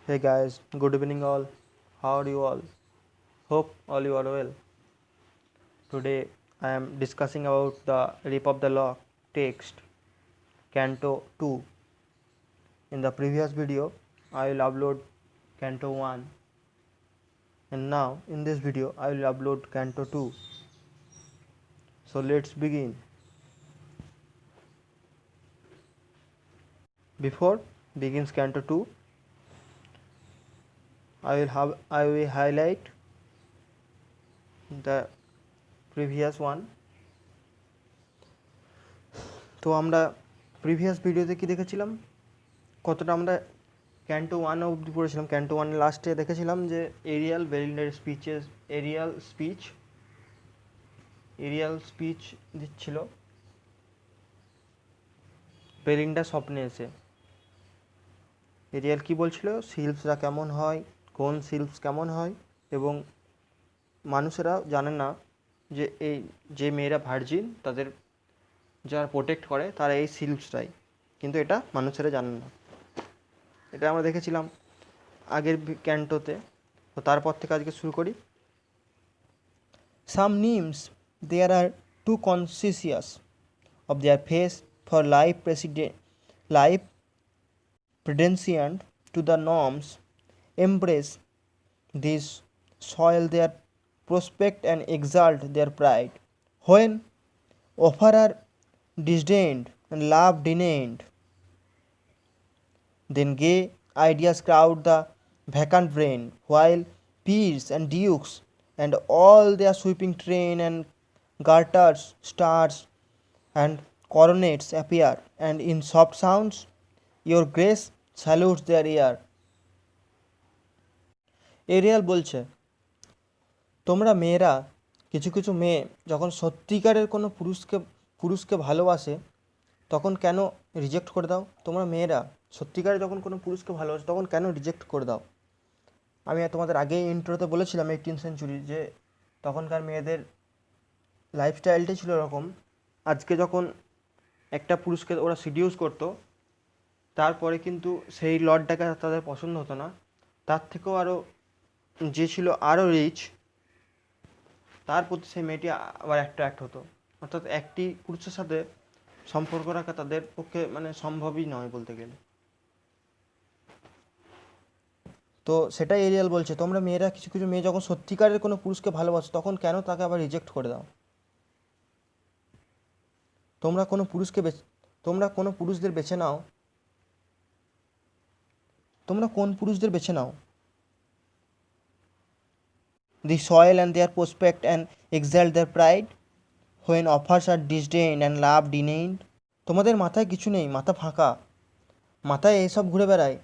Hey guys, good evening all. How are you all? Hope all you are well. Today I am discussing about the Rip of the Lock text, Canto 2. In the previous video, I will upload Canto 1, and now in this video I will upload Canto 2. So let's begin. Before begins Canto 2, I will highlight the previous one. তো আমরা previous ভিডিওতে কি দেখেছিলাম, কতটা আমরা canto one অবধি পড়েছিলাম। Canto ওয়ানের লাস্টে দেখেছিলাম যে এরিয়াল স্পিচ দিচ্ছিল বেলিন্ডার স্বপ্নে এসে। এরিয়াল কি বলছিল, সিলভসরা কেমন হয়, কোন সিলভস কেমন হয়, এবং মানুষেরা জানে না যে এই যে মেয়েরা ভার্জিন তাদের যারা প্রোটেক্ট করে তারা এই সিলভসরাই, কিন্তু এটা মানুষেরা জানে না। এটা আমরা দেখেছিলাম আগের ক্যান্টোতে। তো তারপর থেকে আজকে শুরু করি। Some nymphs there are too conscious of their face for life predestined to the norms, embrace this, soil their prospect and exalt their pride. When offer are disdained and love denied, then gay ideas crowd the vacant brain, while peers and dukes and all their sweeping train and garters, stars and coronets appear, and in soft sounds your grace salutes their ear. Ariel বলছে, তোমরা মেয়েরা কিছু কিছু মেয়ে যখন সত্যিকারের কোনো পুরুষকে ভালোবাসে তখন কেন রিজেক্ট করে দাও? তোমরা মেয়েরা সত্যিকারে যখন কোনো পুরুষকে ভালোবাসে তখন কেন রিজেক্ট করে দাও? আমি তোমাদের আগেই ইন্ট্রোতে বলেছিলাম 18th সেঞ্চুরি, যে তখনকার মেয়েদের লাইফস্টাইলটাই ছিল এরকম। আজকে যখন একটা পুরুষকে ওরা সিডিউস করতো, তারপরে কিন্তু সেই লর্ডটাকে তাদের পছন্দ হতো না, তার থেকেও আরও যে ছিল আরও রিচ, তার প্রতি সেই মেয়েটি আবার অ্যাট্রাক্ট হতো। অর্থাৎ একটি পুরুষের সাথে সম্পর্ক রাখা তাদের পক্ষে সম্ভবই নয় বলতে গেলে। তো সেটাই এরিয়াল বলছে, তোমরা মেয়েরা কিছু কিছু মেয়ে যখন সত্যিকারের কোনো পুরুষকে ভালোবাসো তখন কেন তাকে আবার রিজেক্ট করে দাও? তোমরা কোনো পুরুষদের বেছে নাও, তোমরা কোন পুরুষদের বেছে নাও? The soil and their prospect and exalt their pride, when offers are disdained and love denied. তোমাদের মাথায় কিছু নেই, মাথা ফাঁকা, মাথায় এইসব ঘুরে বেড়ায়।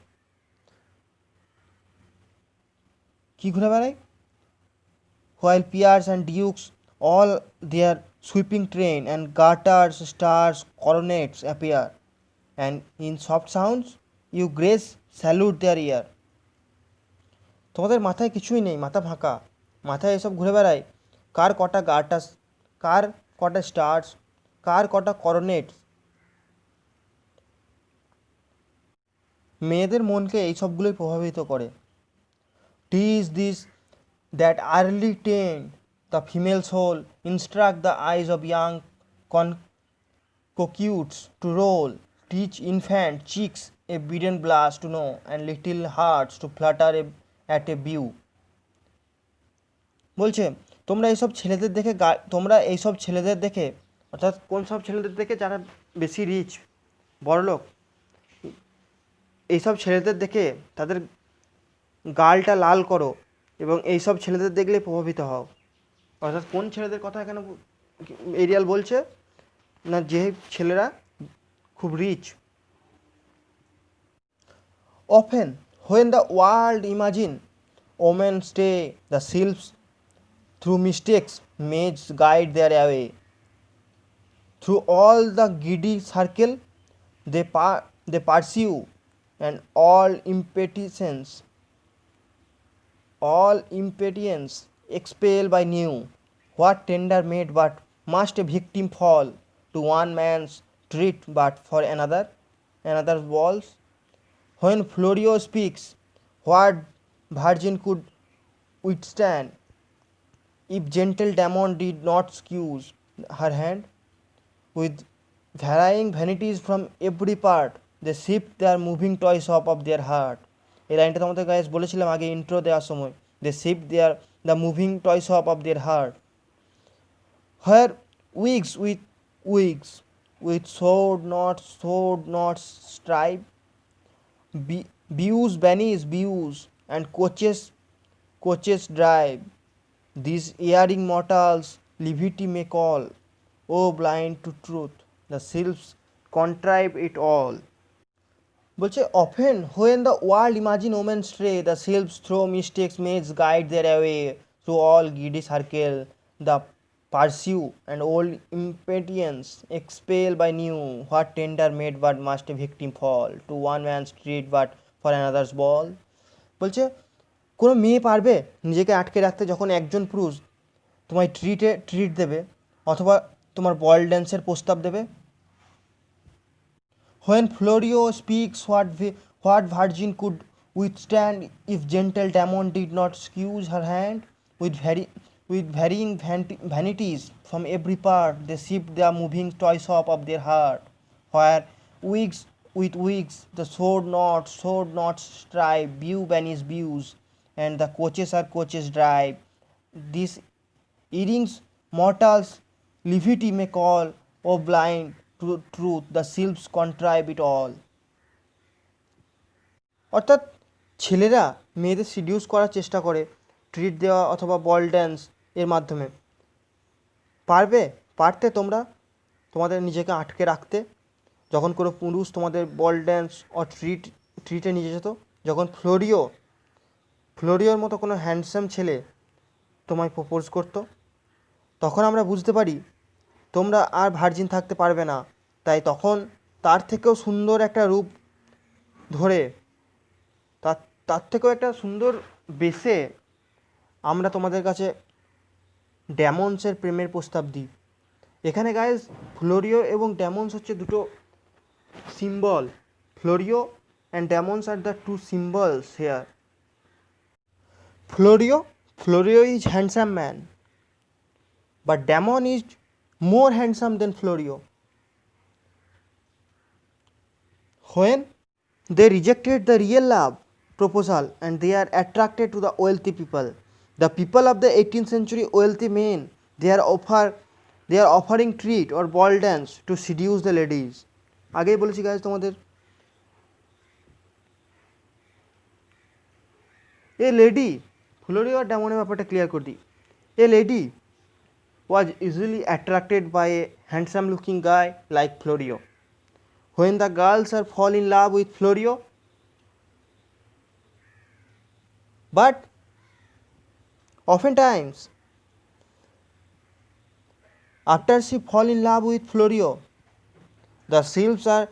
কি ঘুরে বেড়ায়? While peers and dukes all their sweeping train and garters, stars, coronets appear, and in soft sounds you grace salute their ear. তোমাদের মাথায় কিছুই নেই, মাথা ফাঁকা, মাথায় এসব ঘুরে বেড়ায়। কার কটা গার্টাস, কার কটা স্টার্স, কার কটা করনেটস। মেয়েদের মনকে এই সবগুলোই প্রভাবিত করে। টিজ this that early tend the female soul, instruct the eyes of young coquettes to roll, teach infant cheeks a bidden blast to know, and little hearts to flutter at a view. বলছে, তোমরা এইসব ছেলেদের দেখে, অর্থাৎ কোন সব ছেলেদের দেখে? যারা বেশি রিচ, বড়লোক, এইসব ছেলেদের দেখে তাদের গালটা লাল করো, এবং এইসব ছেলেদের দেখলে প্রভাবিত হও। অর্থাৎ কোন ছেলেদের কথা এখানে এরিয়াল বলছে না? যে ছেলেরা খুব rich. Often when the world imagine women stay, the sylphs through mistakes maids guide their way. Through all the giddy circle they pursue, and all impatience expel by new. What tender maid but must a victim fall to one man's treat, but for another's walls? When Florio speaks, What virgin could withstand if gentle Damon did not squeeze her hand? With varying vanities from every part, they shift their moving toy shop of their heart. এই লাইনটা তোমাদের guys বলেছিলাম আগে intro দেওয়ার সময়, they shift their the moving toy shop of their heart. Where wigs with sword not stripe, views banish views, and coaches drive. These erring mortals levity may call, oh blind to truth, the sylphs contrive it all. বলছে often when the world imagine omen stray, the sylphs through mistakes maze guide their way through all giddy circle, the pursue and old impatience expel by new, what tender made but must a victim fall to one man's treat but for another's ball. বলছে কোনো মেয়ে পারবে নিজেকে আটকে রাখতে যখন একজন পুরুষ তোমায় ট্রিট দেবে অথবা তোমার বল ড্যান্সের প্রস্তাব দেবে? When Florio speaks, what virgin could withstand if gentle Damon did not squeeze her hand? With varying vanities from every part, they shift their moving toy shop of their heart. Where wigs, the sword not strive, view banish views, and the coaches drive. These earrings mortals levity may call, oh blind to truth, the sylphs contrive it all. অর্থাৎ ছেলেরা মেয়েদের seduce করার চেষ্টা করে treat দেওয়া অথবা বল dance এর মাধ্যমে। পারতে তোমরা তোমাদের নিজেকে আটকে রাখতে যখন কোনো পুরুষ তোমাদের বল ড্যান্স ও ট্রিটে নিয়ে যেত? যখন ফ্লোরিওর মতো কোনো হ্যান্ডসাম ছেলে তোমায় প্রপোজ করতো, তখন আমরা বুঝতে পারি তোমরা আর ভার্জিন থাকতে পারবে না। তাই তখন তার থেকেও সুন্দর একটা রূপ ধরে তার থেকেও একটা সুন্দর বেসে আমরা তোমাদের কাছে ড্যামন্সের প্রেমের প্রস্তাব দিই। এখানে গাইজ ফ্লোরিও এবং ড্যামন্স হচ্ছে দুটো symbol. Florio and Damons are the two symbols here. Florio is handsome man, but Damon is more handsome than Florio. When they rejected the real love proposal and they are attracted to the wealthy people, the people of the 18th century wealthy men, they are offering treat or ball dance to seduce the ladies. আগেই বলেছি guys তোমাদের, a lady ফ্লোরিও আর ড্যামনের ব্যাপারটা clear করে দিই। A lady was easily attracted by a handsome looking guy like Florio. When the girls are fall in love with Florio, but oftentimes after she fall in love with Florio, the sylphs are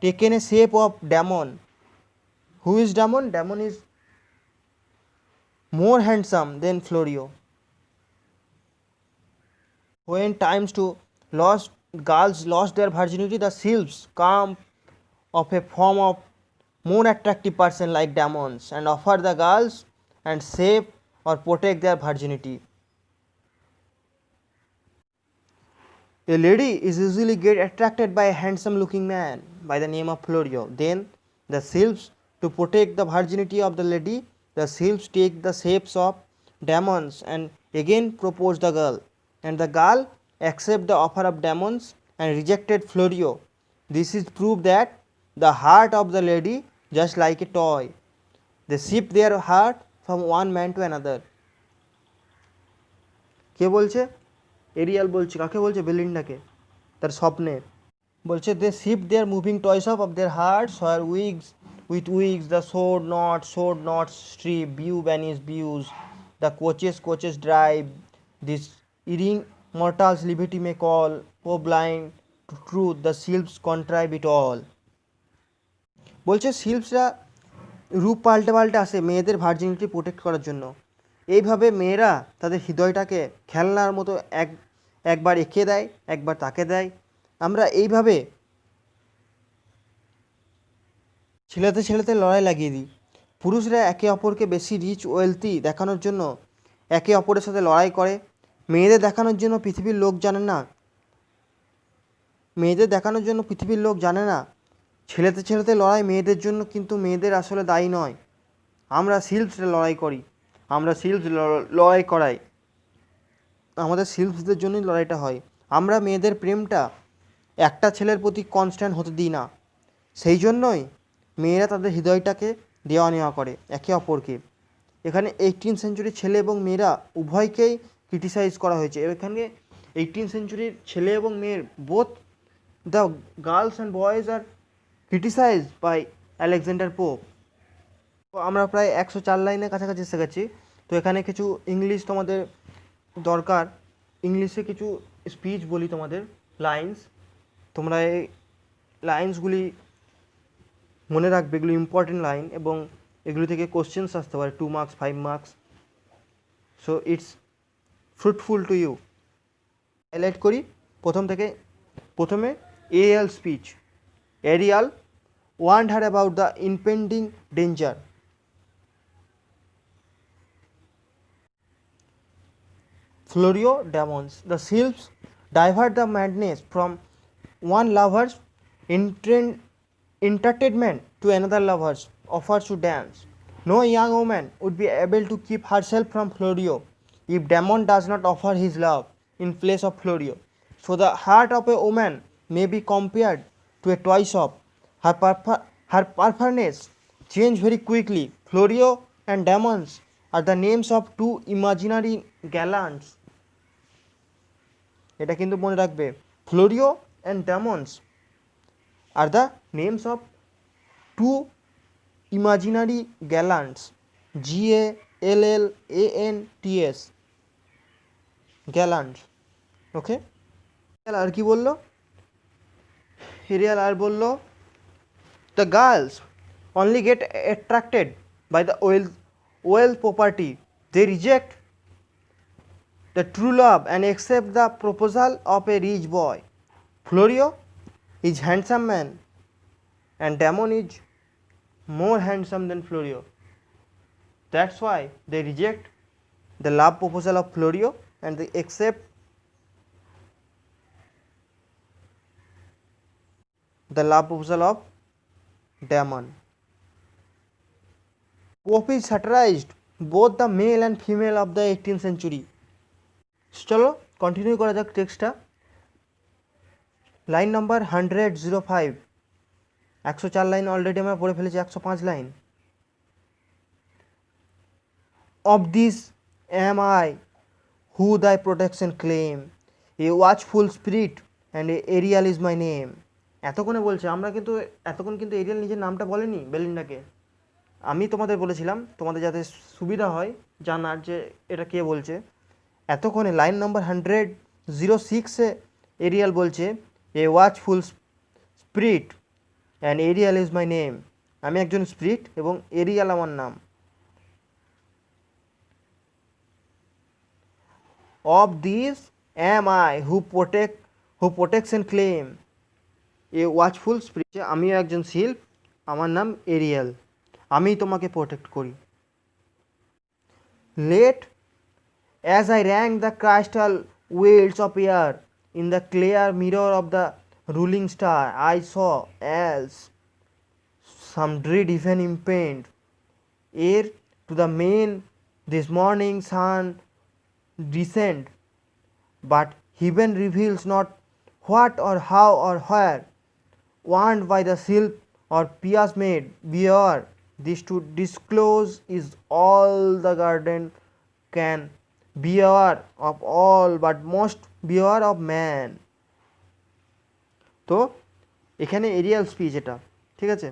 taken a shape of Damon. Who is Damon? Damon is more handsome than Florio. When times to girls lost their virginity, the sylphs come of a form of more attractive person like Damons and offer the girls and save or protect their virginity. A lady is usually get attracted by a handsome looking man by the name of Florio. Then the sylphs, to protect the virginity of the lady, the sylphs take the shapes of Damons and again propose the girl, and the girl accept the offer of Damons and rejected Florio. This is proof that the heart of the lady just like a toy. They shift their heart from one man to another. কে বলছে? Ariel বলছে। কাকে বলছে? বেলিন্ডাকে, তার স্বপ্নে বলছে। They shift their moving toys of their hearts where wigs the sword not strip, view banish views, the coaches drive. This erring mortals liberty may call, oh blind to truth, the sylphs contrive it all. বলছে সিল্ভসরা রূপ পাল্টে আসে মেয়েদের virginity protect করার জন্য। এইভাবে মেয়েরা তাদের হৃদয়টাকে খেলনার মতো একবার এঁকে দেয়, একবার তাকে দেয়। আমরা এইভাবে ছেলেতে লড়াই লাগিয়ে দিই। পুরুষরা একে অপরকে বেশি রিচ ওয়েলথি দেখানোর জন্য একে অপরের সাথে লড়াই করে। মেয়েদের দেখানোর জন্য পৃথিবীর লোক জানে না ছেলেতে লড়াই মেয়েদের জন্য, কিন্তু মেয়েদের আসলে দায়ী নয়। আমরা শিল্পসে লড়াই করি, আমরা শিল্প লড়াই করাই, আমাদের শিল্পসদের জন্যই লড়াইটা হয়। আমরা মেয়েদের প্রেমটা একটা ছেলের প্রতি কনস্ট্যান্ট হতে দিই না, সেই জন্যই মেয়েরা তাদের হৃদয়টাকে দেওয়া নেওয়া করে একে অপরকে। এখানে 18th সেঞ্চুরির ছেলে এবং মেয়েরা উভয়কেই ক্রিটিসাইজ করা হয়েছে। এখানে 18th সেঞ্চুরির ছেলে এবং মেয়ের both the girls and boys are criticised by Alexander Pope. তো আমরা প্রায় 104 লাইনের কাছাকাছি এসে গেছি। তো এখানে কিছু ইংলিশ তোমাদের দরকার, ইংলিশে কিছু স্পিচ বলি তোমাদের, লাইন্স। তোমরা এই লাইন্সগুলি মনে রাখবে, এগুলো ইম্পর্টেন্ট লাইন এবং এগুলি থেকে কোশ্চেন্স আসতে পারে 2 marks 5 marks. So it's fruitful to you. Highlight করি প্রথমে Ariel speech. Ariel warned her about the impending danger. Florio Demons. The sylphs divert the madness from one lover's entertainment to another lover's offers to dance. No young woman would be able to keep herself from Florio if Damon does not offer his love in place of Florio. So the heart of a woman may be compared to a toy shop. Her preferences change very quickly. Florio and Damons are the names of two imaginary gallants. এটা কিন্তু মনে রাখবে, Florio and Damons are the names of two imaginary gallants. GALLANTS, gallants. ওকে, আর কি বললো Arial? আর বললো the girls only get attracted by the wealth property. They reject the true love and accept the proposal of a rich boy. Florio is handsome man and Damon is more handsome than Florio. That's why they reject the love proposal of Florio and they accept the love proposal of Damon. Pope satirized both the male and female of the 18th century. চলো continue করা যাক টেক্সটটা। Line number 105। 104 line already আমরা পড়ে ফেলেছি, 105 line. Of this am I who thy protection claim, a watchful spirit and Ariel is my name. এতক্ষণে বলছে, আমরা কিন্তু এতক্ষণ কিন্তু এরিয়াল নিজের নামটা বলেনি বেলিন্ডাকে, আমি তোমাদের বলেছিলাম তোমাদের যাতে সুবিধা হয় জানার যে এটা কে বলছে। এতক্ষণে লাইন নম্বর 106-এ এরিয়াল বলছে a watchful spirit and Ariel is my name, আমি একজন স্পিরিট এবং এরিয়াল আমার নাম। Of this am I who protects and claim a watchful spirit, আমি একজন শিল্প, আমার নাম এরিয়াল, আমি তোমাকে প্রোটেক্ট করি। Late as I rang the crystal waves of air in the clear mirror of the ruling star, I saw as some dread even impend ere to the main this morning sun descend, but heaven reveals not what or how or where, warned by the sylph or pious maid, beware, this to disclose is all the garden can, beware of all but most beware of man. তো এখানে Arial speech এটা, ঠিক আছে,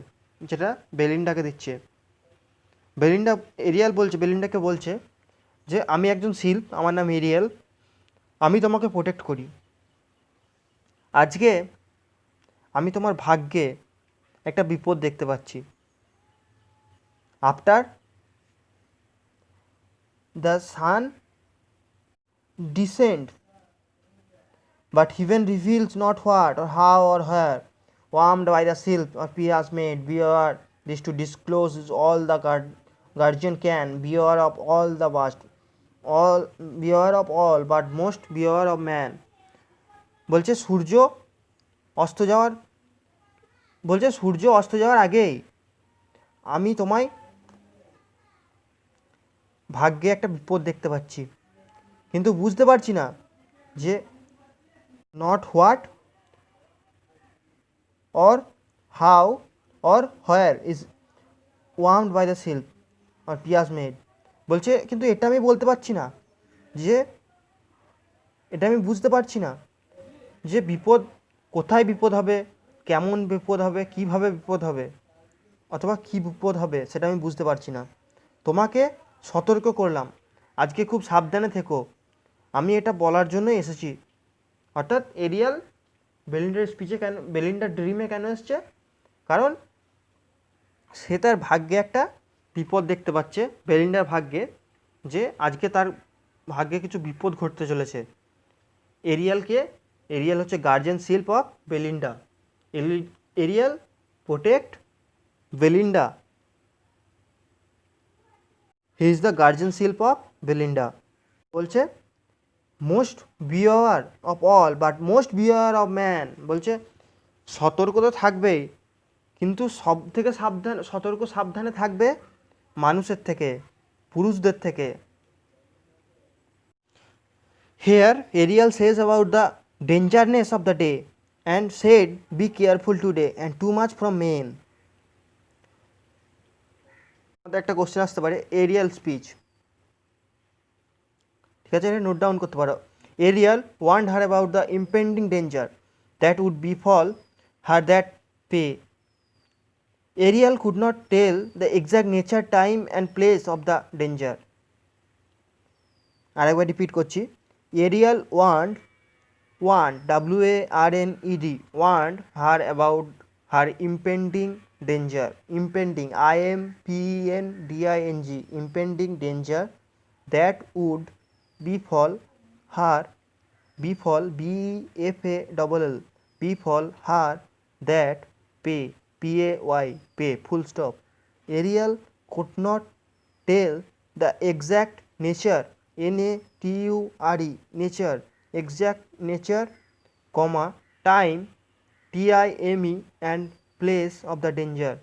যেটা বেলিন্ডাকে দিচ্ছে। Arial বলছে, বেলিন্ডাকে বলছে যে আমি একজন শিল্প, আমার নাম এরিয়াল, আমি তোমাকে প্রোটেক্ট করি। আজকে আমি তোমার ভাগ্যে একটা বিপদ দেখতে পাচ্ছি। After the sun descend, but heaven reveals not what or how or where, warmed by the sylph or pious maid, beware, this to disclose is all the guardian can beware of all the vast, all beware of all but most beware of man। বলছে সূর্য অস্ত যাওয়ার আগেই আমি তোমায় ভাগ্যে একটা বিপদ দেখতে পাচ্ছি, কিন্তু বুঝতে পারছি না যে not what or how or where is warmed by the silk or পিয়াজ made। বলছে কিন্তু এটা আমি বলতে পারছি না, যে এটা আমি বুঝতে পারছি না যে বিপদ কোথায় বিপদ হবে, কেমন বিপদ হবে, কিভাবে বিপদ হবে, অথবা কী বিপদ হবে সেটা আমি বুঝতে পারছি না। তোমাকে সতর্ক করলাম, আজকে খুব সাবধানে থেকো, আমি এটা বলার জন্যই এসেছি। অর্থাৎ এরিয়াল বেলিন্ডার স্পিচে কেন, বেলিন্ডার ড্রিমে কেন এসছে, কারণ সে তার ভাগ্যে একটা বিপদ দেখতে পাচ্ছে, বেলিন্ডার ভাগ্যে, যে আজকে তার ভাগ্যে কিছু বিপদ ঘটতে চলেছে। এরিয়াল হচ্ছে guardian sylph of Belinda. Ariel protect Belinda, he is the guardian sylph of Belinda. বলছে most beware of all but most beware of man. বলছে সতর্ক তো থাকবেই, কিন্তু সব থেকে সাবধানে থাকবে মানুষের থেকে, পুরুষদের থেকে। Here Ariel says about the dangerness of the day and said be careful today and too much from men. একটা কোশ্চেন আসতে পারে, এরিয়াল স্পিচ, ঠিক আছে, এটা নোট ডাউন করতে পারো। Ariel warned her about the impending danger that would befall her that day. Ariel could not tell the exact nature, time and place of the danger. আরেকবার repeat করছি, Arial warned WARNED warned her about her impending danger, impending IMPENDING, impending danger that would befall her, befall BEFALL, befall her that pay PAY, pay, full stop. Ariel could not tell the exact nature, NATURE, nature, exact nature, comma, time, TIME and place of the danger.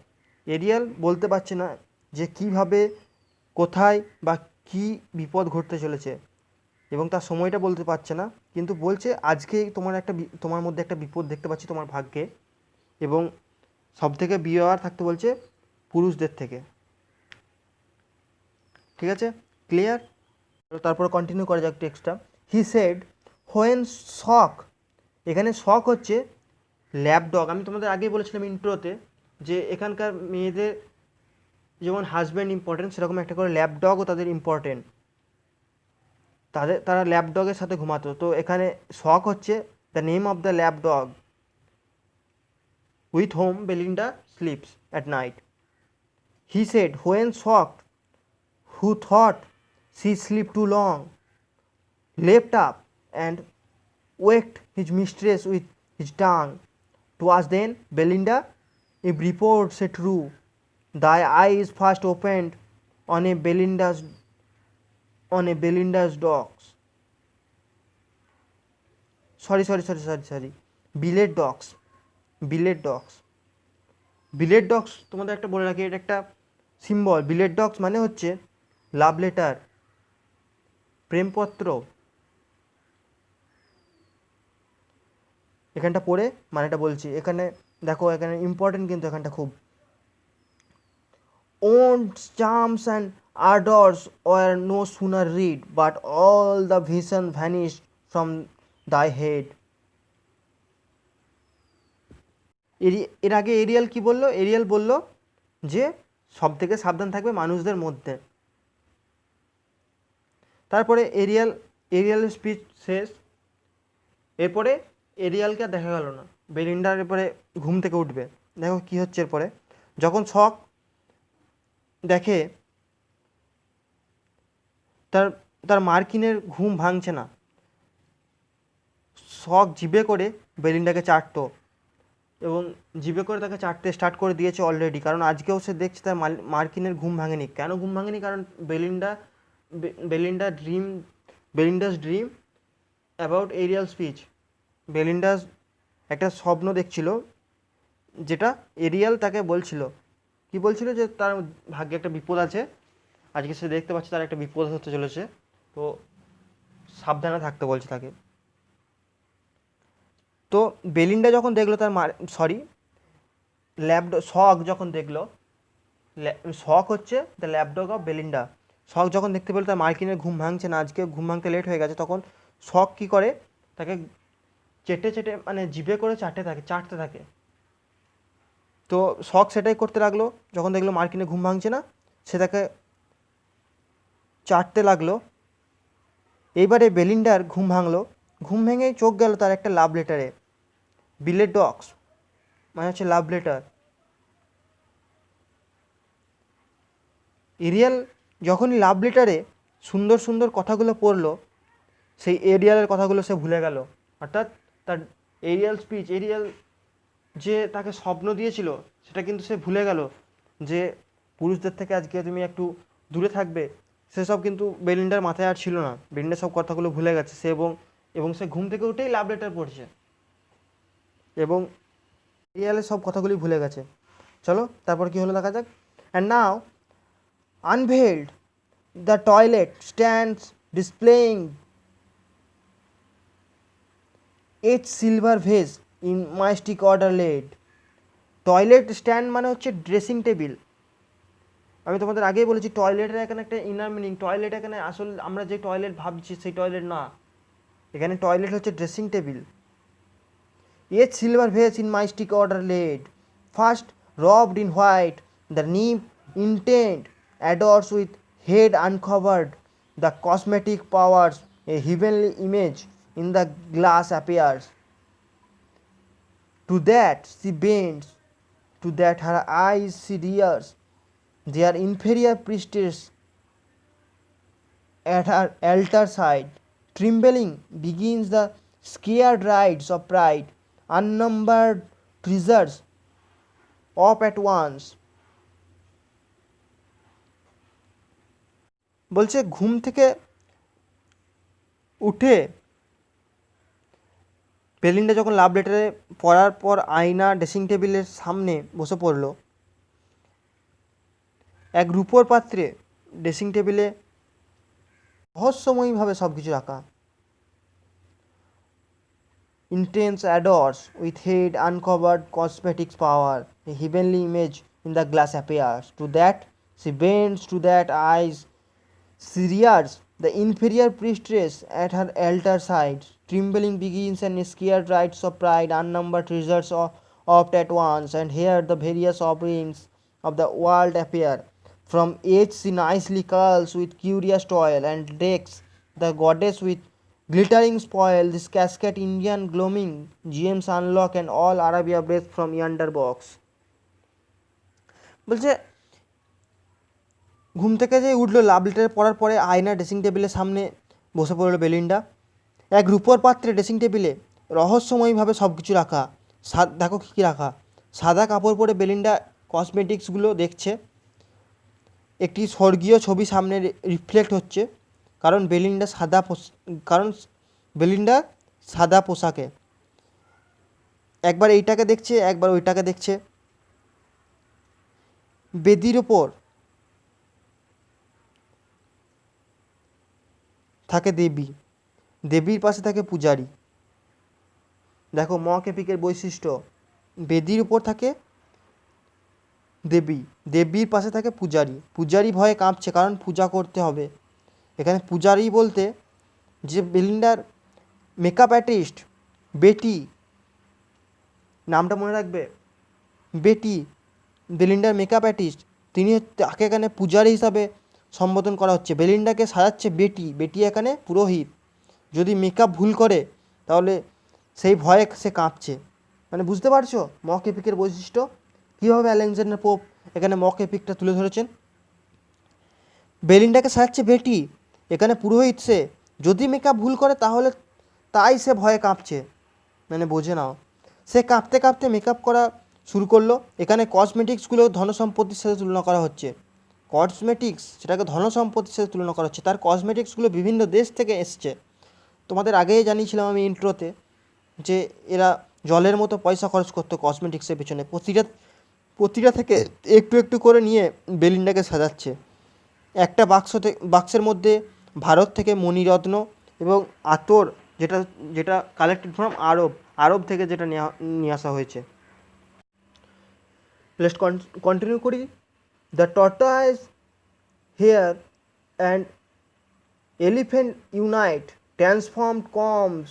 Ariel বলতে পারছে না যে কিভাবে, কোথায় বা কি বিপদ ঘটতে চলেছে, এবং তার সময়টা বলতে পারছে না, কিন্তু বলছে আজকে তোমার মধ্যে একটা বিপদ দেখতে পাচ্ছি তোমার ভাগ্যে, এবং সব থেকে বিওয়ার থাকতে বলছে পুরুষদের থেকে। ঠিক আছে, ক্লিয়ার? তারপর কন্টিনিউ করা যাক টেক্সটটা। হি সেড হোয়েন শক, এখানে শক হচ্ছে ল্যাপডগ। আমি তোমাদের আগেই বলেছিলাম ইন্ট্রোতে যে এখানকার মেয়েদের যেমন হাজব্যান্ড ইম্পর্টেন্ট, সেরকম একটা করে ল্যাপডগও তাদের ইম্পর্টেন্ট, তারা ল্যাপডগের সাথে ঘুমাতো। তো এখানে শক হচ্ছে the name of the lapdog with whom Belinda sleeps at night. He said, when shocked, who thought she slept too long, leapt up and waked his mistress with his tongue. 'Twas then, Belinda, if report say true, thy eyes first opened on a Belinda's dogs. Sorry. বিলেট dogs তোমাদের একটা বলে রাখি, এটা একটা symbol. বিলেট dogs মানে হচ্ছে love letter, প্রেমপত্র। এখানটা পড়ে মানেটা বলছি, এখানে দেখো, এখানে ইম্পর্টেন্ট কিন্তু এখানটা খুব। own charms and ardors were no sooner read, but all the vision vanished from thy head. এর আগে এরিয়াল কি বলল? এরিয়াল বলল যে সব থেকে সাবধান থাকবে মানুষদের মধ্যে। তারপরে এরিয়ালের স্পিচ শেষ। এরপরে এরিয়ালকে আর দেখা গেল না। বেলিন্ডার এরপরে ঘুম থেকে উঠবে, দেখো কি হচ্ছে এরপরে। যখন শক দেখে তার মার্কিনের ঘুম ভাঙছে না, শক জিভে করে বেলিন্ডাকে চাটতো। এবং জিভে করে তাকে চাটতে স্টার্ট করে দিয়েছে অলরেডি, কারণ আজকেও সে দেখছে তার মার্কিনের ঘুম ভাঙেনি। কেন ঘুম ভাঙেনি? কারণ বেলিন্ডাস ড্রিম অ্যাবাউট এরিয়াল স্পিচ। বেলিন্ডাস একটা স্বপ্ন দেখছিল, যেটা এরিয়াল তাকে বলছিল। কি বলছিল? যে তার ভাগ্যে একটা বিপদ আছে, আজকে সে দেখতে পাচ্ছে তার একটা বিপদ হতে চলেছে, তো সাবধানে থাকতে বলছে তাকে। তো বেলিন্ডা যখন দেখলো তার শক যখন দেখলো, শক হচ্ছে দ্য ল্যাপডগ অফ বেলিন্ডা। শক যখন দেখতে পেলো তার মার্কিনের ঘুম ভাঙছে না, আজকে ঘুম ভাঙতে লেট হয়ে গেছে, তখন শক কী করে, তাকে চেটে মানে জিভে করে চাটতে থাকে। তো শক সেটাই করতে লাগলো, যখন দেখলো মার্কিনের ঘুম ভাঙছে না সে তাকে চাটতে লাগলো। এইবারে বেলিন্ডার ঘুম ভাঙলো, ঘুম ভেঙেই চোখ গেল তার একটা লাভ লেটারে। বিলেট ডগস মানে হচ্ছে লাভ লেটার। এরিয়াল যখনই লাভ লেটারে সুন্দর সুন্দর কথাগুলো পড়লো, সেই এরিয়ালের কথাগুলো সে ভুলে গেল। অর্থাৎ তার এরিয়াল যে তাকে স্বপ্ন দিয়েছিল সেটা কিন্তু সে ভুলে গেল, যে পুরুষদের থেকে আজকে তুমি একটু দূরে থাকবে, সেসব কিন্তু বেলিন্ডার মাথায় আর ছিল না। বেলিন্ডার সব কথাগুলো ভুলে গেছে সে, এবং সে ঘুম থেকে উঠেই লাভ লেটার পড়ছে এবং এরিয়ালের সব কথাগুলি ভুলে গেছে। চলো তারপর কি হলো দেখা যাক। And now unveiled, the toilet stands displaying its silver vase in majestic order laid. Toilet stand মানে হচ্ছে ড্রেসিং টেবিল। আমি তোমাদের আগেই বলেছি টয়লেটের এখানে একটা ইনার মিনিং। টয়লেট এখানে আসল আমরা যে টয়লেট ভাবছি সেই টয়লেট না, এখানে টয়লেট হচ্ছে dressing table. Each silver vase in majestic order laid, first robed in white, the nymph intent adorns with head uncovered, the cosmetic powers, a heavenly image in the glass appears. To that she bends, to that her eyes she rears, their inferior priestess at her altar side, trembling begins the scared rites of pride, unnumbered treasures up at once. বলছে ঘুম থেকে উঠে Belinda যখন লাভ লেটারে পড়ার পর আয়না dressing টেবিলের সামনে বসে পড়ল। এক রূপোর পাত্রে ড্রেসিং টেবিলে রহস্যময়ীভাবে সব কিছু রাখা। Intense adorns with head uncovered, cosmetics power, a heavenly image in the glass appears. To that she bends, to that eyes she rears, the inferior priestess at her altar side, trembling begins and scared rites of pride, unnumbered treasures oft at once, and here the various offerings of the world appear. From each she nicely curls with curious toil, and decks the goddess with glittering spoil. This casket Indian gloaming gems unlock, and all Arabia breath from yonder box. বলছে ঘুম থেকে যে উঠলো, love letter পড়ার পরে আয়না dressing টেবিলের সামনে বসে পড়লো বেলিন্ডা। এক রূপোর পাত্রে ড্রেসিং টেবিলে রহস্যময়ীভাবে সব কিছু রাখা। দেখো কী কী রাখা। সাদা কাপড় পরে বেলিন্ডা কসমেটিক্সগুলো দেখছে। একটি স্বর্গীয় ছবি সামনে রিফ্লেক্ট হচ্ছে, কারণ বেলিন্ডা সাদা পোশাকে। একবার এইটাকে দেখছে, একবার ওইটাকে দেখছে। বেদির ওপর থাকে দেবী, দেবীর পাশে থাকে পূজারী। দেখো মকেপিকের বৈশিষ্ট্য, বেদির উপর থাকে দেবী, দেবীর পাশে থাকে পূজারী। পূজারী ভয়ে কাঁপছে, কারণ পূজা করতে হবে। এখানে পূজারী বলতে যে বেলিন্ডার মেকআপ আর্টিস্ট বেটি, নামটা মনে রাখবে, বেটি বেলিন্ডার মেকআপ আর্টিস্ট, তাকে এখানে পূজারী হিসাবে সম্বোধন করা হচ্ছে। বেলিন্ডাকে সাজাচ্ছে বেটি, বেটি এখানে পুরোহিত। যদি মেকআপ ভুল করে তাহলে সেই ভয়ে সে কাঁপছে। মানে বুঝতে পারছো মক এপিকের বৈশিষ্ট্য, কীভাবে আলেকজান্ডার পোপ এখানে মক এপিকটা তুলে ধরেছেন। বেলিন্ডাকে সাজাচ্ছে বেটি, এখানে পুরোহিত সে, যদি মেকআপ ভুল করে তাহলে তাই সে ভয়ে কাঁপছে। মানে বোঝে নাও। সে কাঁপতে কাঁপতে মেকআপ করা শুরু করলো। এখানে কসমেটিক্সগুলো ধনসম্পত্তির সাথে তুলনা করা হচ্ছে। কসমেটিক্স সেটাকে ধনসম্পত্তির সাথে তুলনা করা হচ্ছে। তার কসমেটিক্সগুলো বিভিন্ন দেশ থেকে এসছে। তোমাদের আগেই জানিয়েছিলাম আমি ইন্ট্রোতে যে এরা জলের মতো পয়সা খরচ করতো কসমেটিক্সের পেছনে। প্রতিটা থেকে একটু একটু করে নিয়ে বেলিন্ডাকে সাজাচ্ছে। একটা বাক্সের মধ্যে ভারত থেকে মণিরত্ন এবং আতর, যেটা যেটা কালেক্টেড ফ্রম আরব থেকে যেটা নিয়ে আসা হয়েছে। লেটস কন্টিনিউ করি। The tortoise hare and elephant unite, transformed combs,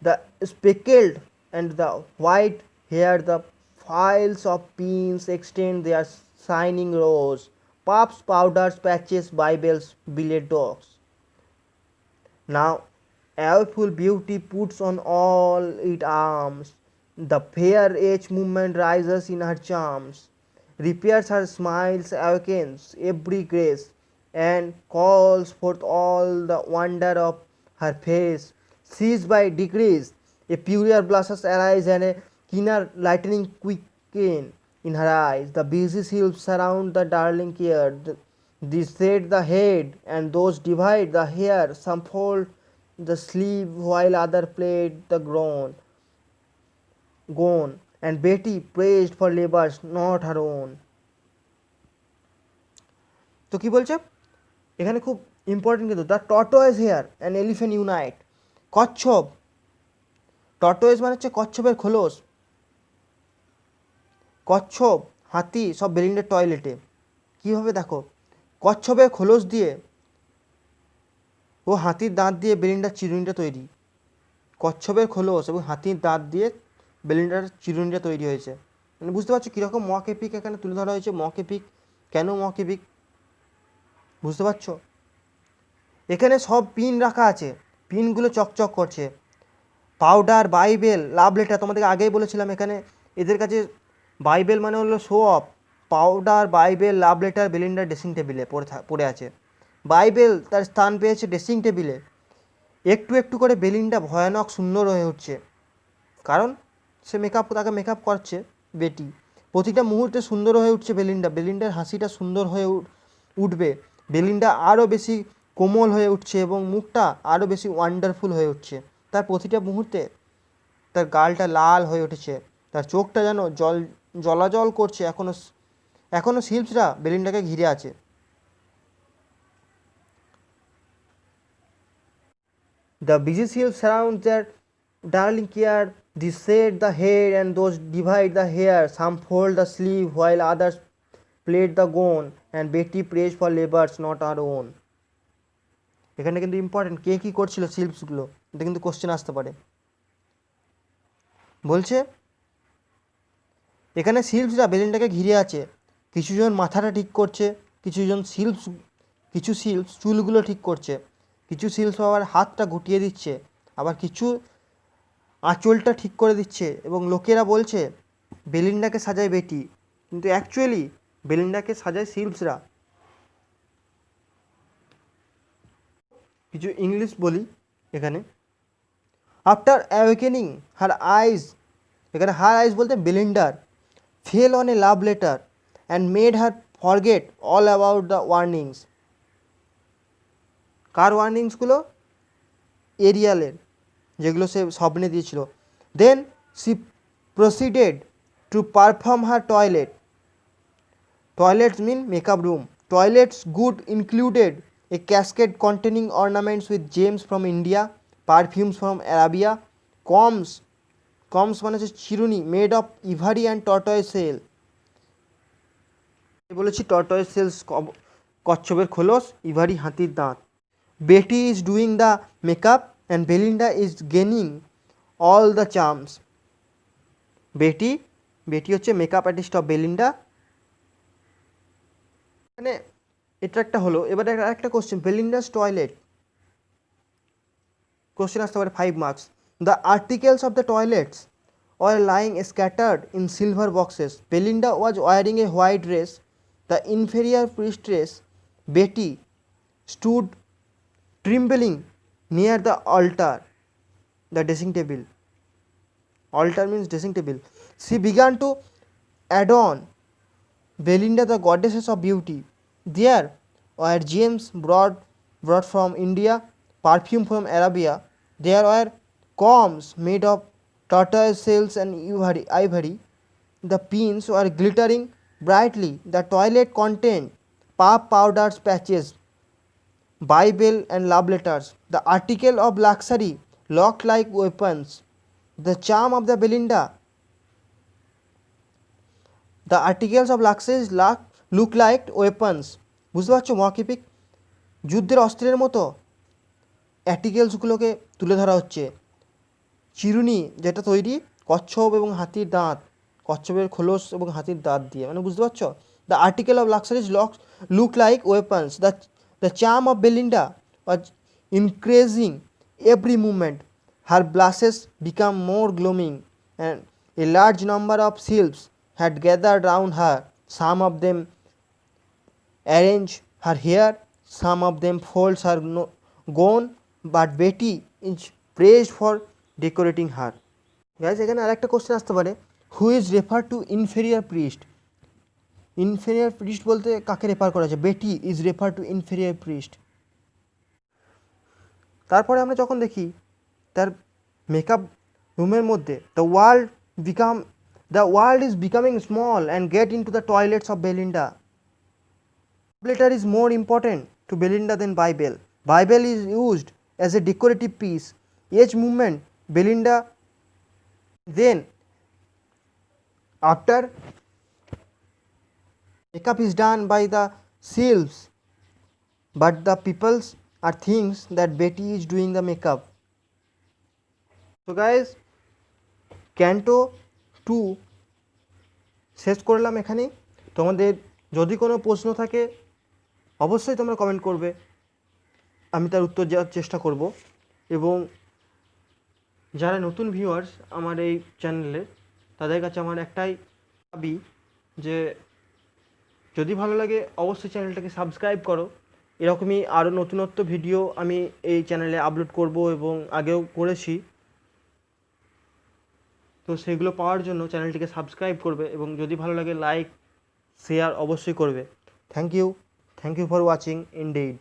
the speckled and the white hair, the files of pins extend their shining rows, puffs, powders, patches, bibles, billet dogs. Now awful beauty puts on all its arms, the fair age movement rises in her charms, repairs her smiles, awakens every grace, and calls forth all the wonder of her face. Seized by degrees, a purer blushes arise and a keener lightning quicken in her eyes. The busy sylphs surround the darling care. These set the head, and those divide the hair. Some fold the sleeve, while other plait the gone, and Betty praised for labors not her own. তো কি বলছে এখানে, খুব important কিন্তু, the tortoise hare and elephant unite. কচ্ছপ, tortoise মানে হচ্ছে কচ্ছপের খোলস। কচ্ছপ, হাতি সব বেলিন্ডার টয়লেটে। কীভাবে দেখো, কচ্ছপের খোলস দিয়ে ও হাতির দাঁত দিয়ে বেলিন্ডার চিরুনিটা তৈরি। কচ্ছপের খোলস এবং হাতির দাঁত দিয়ে বেলিন্ডার চিরুনিটা তৈরি হয়েছে। মানে বুঝতে পারছো কীরকম মক এপিক এখানে তুলে ধরা হয়েছে। মক এপিক কেন মক এপিক বুঝতে পারছো? এখানে সব পিন রাখা আছে, পিনগুলো চকচক করছে। পাউডার, বাইবেল, লাভ লেটার, তোমাদেরকে আগেই বলেছিলাম এখানে এদের কাছে বাইবেল মানে হলো show off. Powder, Bible, love letter বেলিন্ডার ড্রেসিং টেবিলে পড়ে আছে। বাইবেল তার স্থান পেয়েছে ড্রেসিং টেবিলে। একটু একটু করে বেলিন্ডা ভয়ানক সুন্দর হয়ে উঠছে, কারণ সে তাকে মেকআপ করছে বেটি। প্রতিটা মুহূর্তে সুন্দর হয়ে উঠছে বেলিন্ডার হাসিটা সুন্দর হয়ে উঠবে। বেলিন্ডা আরও বেশি কোমল হয়ে উঠছে এবং মুখটা আরও বেশি ওয়ান্ডারফুল হয়ে উঠছে। তার প্রতিটা মুহূর্তে তার গালটা লাল হয়ে উঠেছে, তার চোখটা যেন জলাজল করছে। এখনও শিল্পসরা বেলিন্ডাকে ঘিরে আছে। The busy sylphs surround their darling care. These set the head, and those divide the hair. Some fold the sleeve, while others plait the gown, and Betty prays for labors not our own. এখানে কিন্তু important, কে কী করছিল শিল্পসগুলো, এটা কিন্তু question আসতে পারে। বলছে এখানে শিল্পসরা বেলিন্ডাকে ঘিরে আছে। কিছুজন মাথাটা ঠিক করছে, কিছু শিল্পস চুলগুলো ঠিক করছে, কিছু শিল্পস আবার হাতটা গুটিয়ে দিচ্ছে, আবার কিছু আঁচলটা ঠিক করে দিচ্ছে। এবং লোকেরা বলছে বেলিন্ডাকে সাজায় বেটি, কিন্তু অ্যাকচুয়ালি বেলিন্ডাকে সাজায় শিল্পসরা। কিছু ইংলিশ বলি এখানে। আফটার অ্যাওয়েকেনিং হার আইজ, এখানে হার আইজ বলতে বেলিন্ডার, fell on a love letter and made her forget all about the warnings. কার ওয়ার্নিংসগুলো? এরিয়ালের, যেগুলো সে স্বপ্নে দিয়েছিল। Then she proceeded to perform her toilets mean makeup room. Toilets good included a cascade containing ornaments with gems from India, perfumes from Arabia, combs মানে হচ্ছে চিরুনি made of ivory and tortoise shell। বলেছি tortoise shells কচ্ছপের খোলস, ইভারি হাতির দাঁত। Betty is doing the makeup and Belinda is gaining all the charms. বেটি হচ্ছে makeup artist of Belinda. মানে এটা একটা হলো। এবারে একটা কোশ্চেন, বেলিন্ডাস টয়লেট, কোশ্চেন আসতে পারে 5 marks. The articles of the toilets were lying scattered in silver boxes. Belinda was wearing a white dress. The inferior priestess Betty stood trembling near the altar, the dressing table. Altar means dressing table. She began to adorn Belinda, the goddesses of beauty. There were gems brought from India, perfume from Arabia. There were combs made of tortoise shells and ivory. The pins were glittering brightly. The toilet contained puff powders, patches, Bible, and love letters. The article of luxury looked like weapons. The charm of the Belinda. The articles of luxury look like weapons. বুঝতে পারছো মহাকিপিক? যুদ্ধের অস্ত্রের মতো আর্টিকেলসগুলোকে তুলে ধরা হচ্ছে। চিরুনি যেটা তৈরি কচ্ছপ এবং হাতির দাঁত, কচ্ছপের খোলস এবং হাতির দাঁত দিয়ে, মানে বুঝতে পারছো? The article of luxuries look like weapons. The charm of Belinda was increasing every moment. Her blushes became more glowing, and a large number of sylphs had gathered round her. Some of them arrange her hair, some of them folds her gown, but Betty is praised for decorating her. Guys, এখানে আরেকটা question আসতে পারে, who is refer to inferior priest? Inferior priest বলতে কাকে refer করা যায়? বেটি is refer to inferior priest. তারপরে আমরা যখন দেখি তার মেকআপ রুমের মধ্যে, the world is becoming small and get in to the toilets of Belinda. Letter is more important to Belinda than Bible. Bible is used as a decorative piece. Each movement Belinda then after makeup is done by the sylphs, but the peoples are things that Betty is doing the makeup. So guys, canto 2 শেষ করলাম এখানে। তোমাদের যদি কোনো প্রশ্ন থাকে অবশ্যই তোমরা কমেন্ট করবে, আমি তার উত্তর দেওয়ার চেষ্টা করব। এবং যারা নতুন ভিউয়ার্স আমার এই চ্যানেলে, তাদের কাছে আমার একটাই দাবি যে যদি ভালো লাগে অবশ্যই চ্যানেলটাকে সাবস্ক্রাইব করো। এরকমই আরও নতুনত্ব ভিডিও আমি এই চ্যানেলে আপলোড করব এবং আগেও করেছি, তো সেগুলো পাওয়ার জন্য চ্যানেলটিকে সাবস্ক্রাইব করবে এবং যদি ভালো লাগে লাইক শেয়ার অবশ্যই করবে। Thank you for watching indeed.